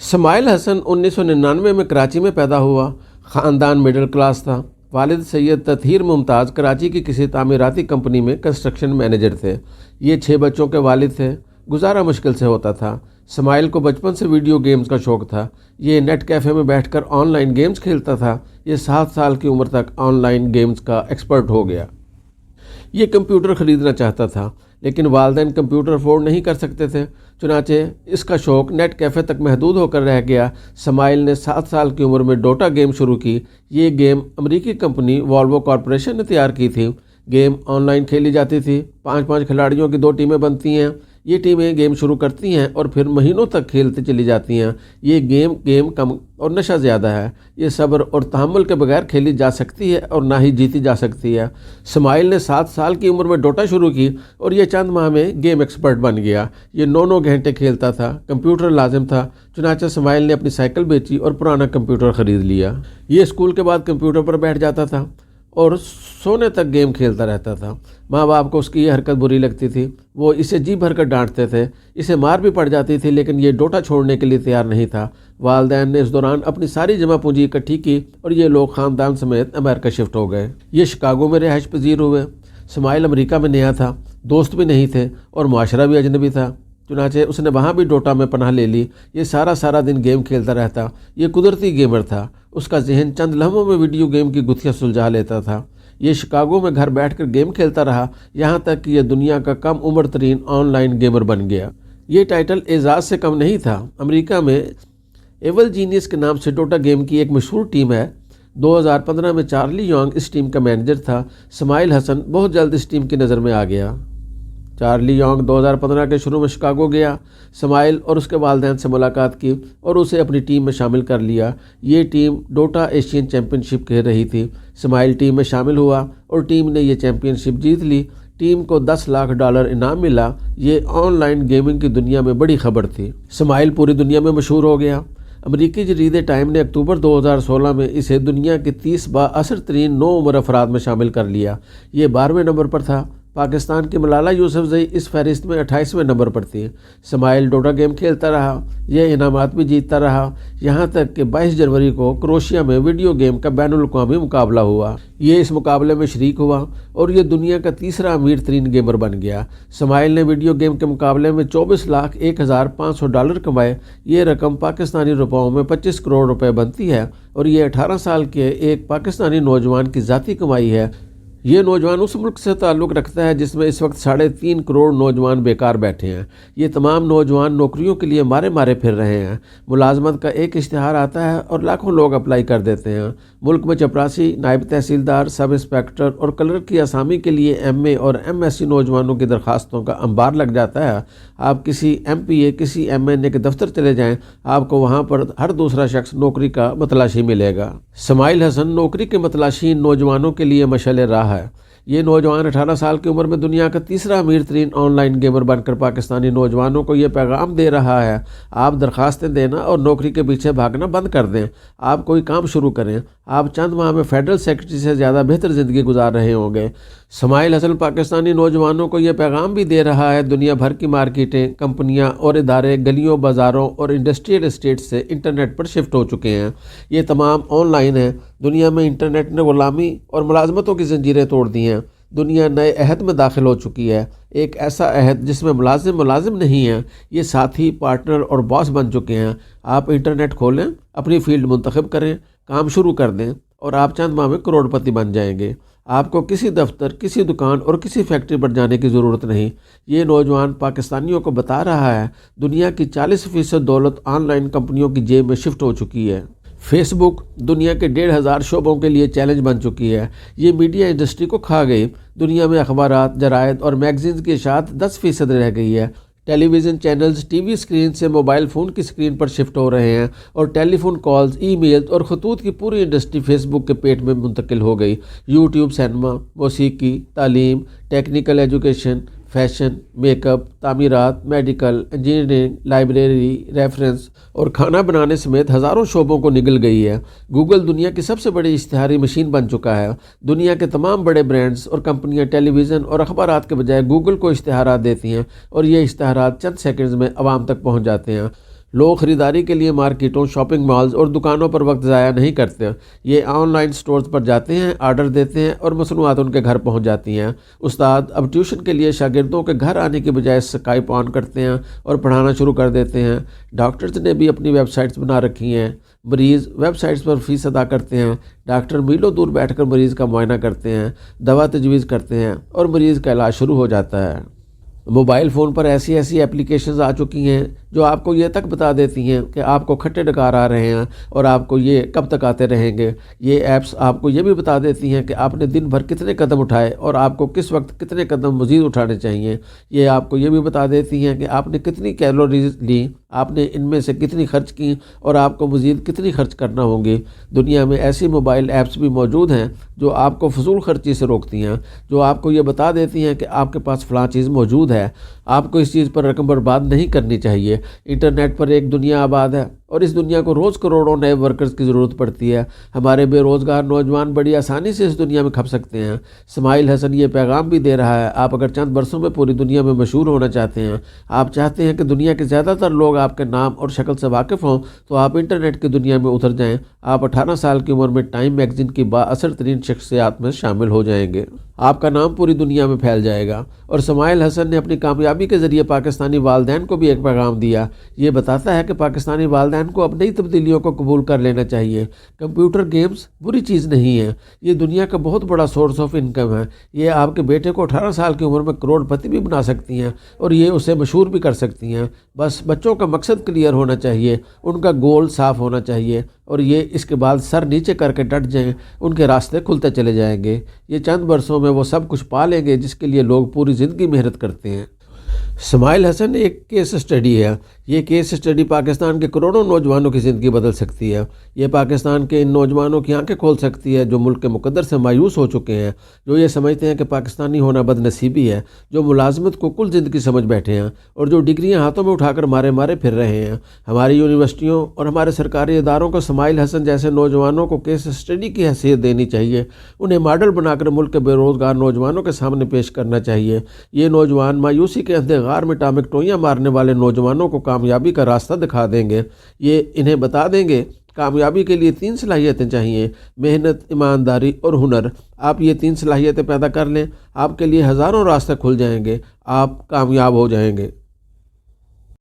اسماعیل حسن 1999 میں کراچی میں پیدا ہوا۔ خاندان مڈل کلاس تھا۔ والد سید تطہیر ممتاز کراچی کی کسی تعمیراتی کمپنی میں کنسٹرکشن مینیجر تھے۔ یہ 6 بچوں کے والد تھے۔ گزارا مشکل سے ہوتا تھا۔ اسماعیل کو بچپن سے ویڈیو گیمز کا شوق تھا۔ یہ نیٹ کیفے میں بیٹھ کر آن لائن گیمز کھیلتا تھا۔ یہ 7 سال کی عمر تک آن لائن گیمز کا ایکسپرٹ ہو گیا۔ یہ کمپیوٹر خریدنا چاہتا تھا لیکن والدین کمپیوٹر افورڈ نہیں کر سکتے تھے، چنانچہ اس کا شوق نیٹ کیفے تک محدود ہو کر رہ گیا۔ اسماعیل نے 7 سال کی عمر میں ڈوٹا گیم شروع کی۔ یہ گیم امریکی کمپنی والوو کارپوریشن نے تیار کی تھی۔ گیم آن لائن کھیلی جاتی تھی۔ 5 کھلاڑیوں کی 2 ٹیمیں بنتی ہیں۔ یہ ٹیمیں گیم شروع کرتی ہیں اور پھر مہینوں تک کھیلتے چلی جاتی ہیں۔ یہ گیم کم اور نشہ زیادہ ہے۔ یہ صبر اور تحمل کے بغیر کھیلی جا سکتی ہے اور نہ ہی جیتی جا سکتی ہے۔ اسماعیل نے 7 سال کی عمر میں ڈوٹا شروع کی اور یہ چند ماہ میں گیم ایکسپرٹ بن گیا۔ یہ 9 گھنٹے کھیلتا تھا۔ کمپیوٹر لازم تھا، چنانچہ اسماعیل نے اپنی سائیکل بیچی اور پرانا کمپیوٹر خرید لیا۔ یہ اسکول کے بعد کمپیوٹر پر بیٹھ جاتا تھا اور سونے تک گیم کھیلتا رہتا تھا۔ ماں باپ کو اس کی یہ حرکت بری لگتی تھی۔ وہ اسے جی بھر کر ڈانٹتے تھے۔ اسے مار بھی پڑ جاتی تھی لیکن یہ ڈوٹا چھوڑنے کے لیے تیار نہیں تھا۔ والدین نے اس دوران اپنی ساری جمع پونجی اکٹھی کی اور یہ لوگ خاندان سمیت امریکہ شفٹ ہو گئے۔ یہ شکاگو میں رہائش پذیر ہوئے۔ اسماعیل امریکہ میں نیا تھا، دوست بھی نہیں تھے اور معاشرہ بھی اجنبی تھا، چنانچہ اس نے وہاں بھی ڈوٹا میں پناہ لے لی۔ یہ سارا دن گیم کھیلتا رہتا۔ یہ قدرتی گیمر تھا۔ اس کا ذہن چند لمحوں میں ویڈیو گیم کی گتھیاں سلجھا لیتا تھا۔ یہ شکاگو میں گھر بیٹھ کر گیم کھیلتا رہا یہاں تک کہ یہ دنیا کا کم عمر ترین آن لائن گیمر بن گیا۔ یہ ٹائٹل اعزاز سے کم نہیں تھا۔ امریکہ میں ایول جینیس کے نام سے ڈوٹا گیم کی ایک مشہور ٹیم ہے۔ 2015 میں چارلی یانگ اس ٹیم کا مینیجر تھا۔ اسماعیل حسن بہت جلد اس ٹیم کی نظر میں آ گیا۔ چارلی یانگ 2015 کے شروع میں شکاگو گیا۔ اسماعیل اور اس کے والدین سے ملاقات کی اور اسے اپنی ٹیم میں شامل کر لیا۔ یہ ٹیم ڈوٹا ایشین چیمپئن شپ کھیل رہی تھی۔ اسماعیل ٹیم میں شامل ہوا اور ٹیم نے یہ چیمپئن شپ جیت لی۔ ٹیم کو $10 لاکھ انعام ملا۔ یہ آن لائن گیمنگ کی دنیا میں بڑی خبر تھی۔ اسماعیل پوری دنیا میں مشہور ہو گیا۔ امریکی جریدے ٹائم نے اکتوبر 2016 میں اسے دنیا کے 30 بااثر ترین نوعمر افراد میں شامل کر لیا۔ یہ 12ویں نمبر پر تھا۔ پاکستان کی ملالہ یوسفزئی اس فہرست میں 28ویں نمبر پر تھی۔ اسماعیل ڈوٹا گیم کھیلتا رہا۔ یہ انعامات بھی جیتتا رہا یہاں تک کہ 22 جنوری کو کروشیا میں ویڈیو گیم کا بین الاقوامی مقابلہ ہوا۔ یہ اس مقابلے میں شریک ہوا اور یہ دنیا کا تیسرا امیر ترین گیمر بن گیا۔ اسماعیل نے ویڈیو گیم کے مقابلے میں $24,01,500 کمائے۔ یہ رقم پاکستانی روپوں میں 25 کروڑ روپے بنتی ہے اور یہ 18 سال کے ایک پاکستانی نوجوان کی ذاتی کمائی ہے۔ یہ نوجوان اس ملک سے تعلق رکھتا ہے جس میں اس وقت 3.5 کروڑ نوجوان بیکار بیٹھے ہیں۔ یہ تمام نوجوان نوکریوں کے لیے مارے پھر رہے ہیں۔ ملازمت کا ایک اشتہار آتا ہے اور لاکھوں لوگ اپلائی کر دیتے ہیں۔ ملک میں چپراسی، نائب تحصیلدار، سب انسپیکٹر اور کلرک کی اسامی کے لیے MA اور MSc نوجوانوں کی درخواستوں کا انبار لگ جاتا ہے۔ آپ کسی MPA، کسی MNA کے دفتر چلے جائیں، آپ کو وہاں پر ہر دوسرا شخص نوکری کا متلاشی ملے گا۔ اسماعیل حسن نوکری کے متلاشی نوجوانوں کے لیے مشعل راہ ہے۔ یہ نوجوان 18 سال کی عمر میں دنیا کا تیسرا امیر ترین آن لائن گیمر بن کر پاکستانی نوجوانوں کو یہ پیغام دے رہا ہے: آپ درخواستیں دینا اور نوکری کے پیچھے بھاگنا بند کر دیں۔ آپ کوئی کام شروع کریں۔ آپ چند ماہ میں فیڈرل سیکرٹری سے زیادہ بہتر زندگی گزار رہے ہوں گے۔ اسماعیل حسن پاکستانی نوجوانوں کو یہ پیغام بھی دے رہا ہے: دنیا بھر کی مارکیٹیں، کمپنیاں اور ادارے گلیوں، بازاروں اور انڈسٹریل اسٹیٹ سے انٹرنیٹ پر شفٹ ہو چکے ہیں۔ یہ تمام آن لائن ہیں۔ دنیا میں انٹرنیٹ نے غلامی اور ملازمتوں کی زنجیریں توڑ دی ہیں۔ دنیا نئے عہد میں داخل ہو چکی ہے، ایک ایسا عہد جس میں ملازم نہیں ہیں، یہ ساتھی، پارٹنر اور باس بن چکے ہیں۔ آپ انٹرنیٹ کھولیں، اپنی فیلڈ منتخب کریں، کام شروع کر دیں اور آپ چند ماہ میں کروڑ پتی بن جائیں گے۔ آپ کو کسی دفتر، کسی دکان اور کسی فیکٹری پر جانے کی ضرورت نہیں۔ یہ نوجوان پاکستانیوں کو بتا رہا ہے: دنیا کی 40% دولت آن لائن کمپنیوں کی جیب میں شفٹ ہو چکی ہے۔ فیس بک دنیا کے 1,500 شعبوں کے لیے چیلنج بن چکی ہے۔ یہ میڈیا انڈسٹری کو کھا گئی۔ دنیا میں اخبارات، جرائد اور میگزینز کی اشاعت 10% رہ گئی ہے۔ Television channels TV screen سے موبائل فون کی سکرین پر شفٹ ہو رہے ہیں اور telephone calls, emails اور خطوط کی پوری انڈسٹری فیس بک کے پیٹ میں منتقل ہو گئی۔ یوٹیوب سینما، موسیقی، تعلیم، technical education, fashion, make up, تعمیرات، میڈیکل، انجینئرنگ، لائبریری، ریفرنس اور کھانا بنانے سمیت ہزاروں شعبوں کو نگل گئی ہے۔ گوگل دنیا کی سب سے بڑی اشتہاری مشین بن چکا ہے۔ دنیا کے تمام بڑے برانڈز اور کمپنیاں ٹیلی ویژن اور اخبارات کے بجائے گوگل کو اشتہارات دیتی ہیں اور یہ اشتہارات چند سیکنڈز میں عوام تک پہنچ جاتے ہیں۔ لوگ خریداری کے لیے مارکیٹوں، شاپنگ مالز اور دکانوں پر وقت ضائع نہیں کرتے، یہ آن لائن سٹورز پر جاتے ہیں، آرڈر دیتے ہیں اور مصنوعات ان کے گھر پہنچ جاتی ہیں۔ استاد اب ٹیوشن کے لیے شاگردوں کے گھر آنے کے بجائے اسکائپ آن کرتے ہیں اور پڑھانا شروع کر دیتے ہیں۔ ڈاکٹرز نے بھی اپنی ویب سائٹس بنا رکھی ہیں، مریض ویب سائٹس پر فیس ادا کرتے ہیں، ڈاکٹر میلوں دور بیٹھ کر مریض کا معائنہ کرتے ہیں، دوا تجویز کرتے ہیں اور مریض کا علاج شروع ہو جاتا ہے۔ موبائل فون پر ایسی اپلیکیشنز آ چکی ہیں جو آپ کو یہ تک بتا دیتی ہیں کہ آپ کو کھٹے ڈکار آ رہے ہیں اور آپ کو یہ کب تک آتے رہیں گے۔ یہ ایپس آپ کو یہ بھی بتا دیتی ہیں کہ آپ نے دن بھر کتنے قدم اٹھائے اور آپ کو کس وقت کتنے قدم مزید اٹھانے چاہیے۔ یہ آپ کو یہ بھی بتا دیتی ہیں کہ آپ نے کتنی کیلوریز لی، آپ نے ان میں سے کتنی خرچ کی اور آپ کو مزید کتنی خرچ کرنا ہوگی۔ دنیا میں ایسی موبائل ایپس بھی موجود ہیں جو آپ کو فضول خرچی سے روکتی ہیں، جو آپ کو یہ بتا دیتی ہیں کہ آپ کے پاس فلاں چیز موجود ہے، آپ کو اس چیز پر رقم برباد نہیں کرنی چاہیے۔ انٹرنیٹ پر ایک دنیا آباد ہے اور اس دنیا کو روز کروڑوں نئے ورکرز کی ضرورت پڑتی ہے۔ ہمارے بے روزگار نوجوان بڑی آسانی سے اس دنیا میں کھپ سکتے ہیں۔ اسماعیل حسن یہ پیغام بھی دے رہا ہے، آپ اگر چند برسوں میں پوری دنیا میں مشہور ہونا چاہتے ہیں، آپ چاہتے ہیں کہ دنیا کے زیادہ تر لوگ آپ کے نام اور شکل سے واقف ہوں، تو آپ انٹرنیٹ کی دنیا میں اتر جائیں۔ آپ 18 سال کی عمر میں ٹائم میگزین کی بااثر ترین شخصیات میں شامل ہو جائیں گے۔ آپ کا نام پوری دنیا میں پھیل جائے گا۔ اور اسماعیل حسن نے اپنی کامیابی کے ذریعے پاکستانی والدین کو بھی ایک پیغام دیا۔ یہ بتاتا ہے کہ پاکستانی والدین کو اب نئی تبدیلیوں کو قبول کر لینا چاہیے۔ کمپیوٹر گیمز بری چیز نہیں ہے، یہ دنیا کا بہت بڑا سورس آف انکم ہے۔ یہ آپ کے بیٹے کو 18 سال کی عمر میں کروڑ پتی بھی بنا سکتی ہیں اور یہ اسے مشہور بھی کر سکتی ہیں۔ بس بچوں کا مقصد کلیئر ہونا چاہیے، ان کا گول صاف ہونا چاہیے اور یہ اس کے بعد سر نیچے کر کے ڈٹ جائیں، ان کے راستے کھلتے چلے جائیں گے۔ یہ چند برسوں میں وہ سب کچھ پا لیں گے جس کے لیے لوگ پوری زندگی محنت کرتے ہیں۔ اسماعیل حسن ایک کیس اسٹڈی ہے۔ یہ کیس اسٹڈی پاکستان کے کروڑوں نوجوانوں کی زندگی بدل سکتی ہے۔ یہ پاکستان کے ان نوجوانوں کی آنکھیں کھول سکتی ہے جو ملک کے مقدر سے مایوس ہو چکے ہیں، جو یہ سمجھتے ہیں کہ پاکستانی ہونا بد نصیبی ہے، جو ملازمت کو کل زندگی سمجھ بیٹھے ہیں اور جو ڈگریاں ہاتھوں میں اٹھا کر مارے پھر رہے ہیں۔ ہماری یونیورسٹیوں اور ہمارے سرکاری اداروں کو اسماعیل حسن جیسے نوجوانوں کو کیس اسٹڈی کی حیثیت دینی چاہیے، انہیں ماڈل بنا کر ملک کے بے روزگار نوجوانوں کے سامنے پیش کرنا چاہیے۔ یہ نوجوان مایوسی کے اندھے غار میں ٹامک ٹوئیاں مارنے والے نوجوانوں کو کامیابی کا راستہ دکھا دیں گے۔ یہ انہیں بتا دیں گے کامیابی کے لیے 3 صلاحیتیں چاہیے: محنت، ایمانداری اور ہنر۔ آپ یہ 3 صلاحیتیں پیدا کر لیں، آپ کے لیے ہزاروں راستے کھل جائیں گے، آپ کامیاب ہو جائیں گے۔